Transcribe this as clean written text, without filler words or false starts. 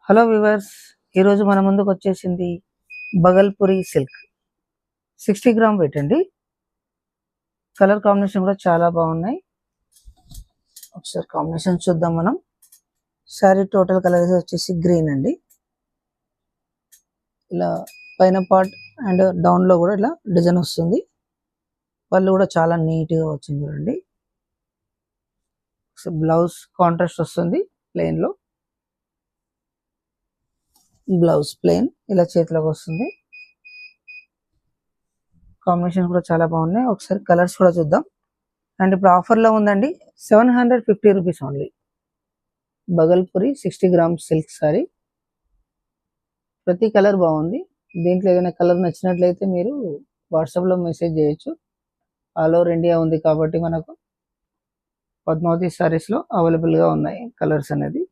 Hello viewers, ఈరోజు మన ముందుకు వచ్చేసింది బగల్పురి సిల్క్ 60 గ్రామ్ వెయిట్ అండి. కలర్ కాంబినేషన్ కూడా చాలా బాగున్నాయి. ఒకసారి కాంబినేషన్ చూద్దాం మనం. శారీ టోటల్ కలర్ వచ్చేసి గ్రీన్ అండి. ఇలా పైన పార్ట్ అండ్ డౌన్ లో కూడా ఇలా డిజైన్ వస్తుంది. పళ్ళు కూడా చాలా నీట్గా వచ్చింది చూడండి. బ్లౌజ్ కాంట్రాస్ట్ వస్తుంది ప్లెయిన్ లో. బ్లౌజ్ ప్లెయిన్ ఇలా చేతిలోకి వస్తుంది. కాంబినేషన్ కూడా చాలా బాగున్నాయి. ఒకసారి కలర్స్ కూడా చూద్దాం. అండ్ ఇప్పుడు ఆఫర్లో ఉందండి, 750 rupees only. Bhagalpuri 60 gram silk sorry. ప్రతి కలర్ బాగుంది. దీంట్లో ఏదైనా కలర్ నచ్చినట్లయితే మీరు వాట్సాప్లో మెసేజ్ చేయొచ్చు. ఆల్ ఓవర్ ఇండియా ఉంది కాబట్టి మనకు పద్మావతి సారీస్లో అవైలబుల్గా ఉన్నాయి కలర్స్ అనేది.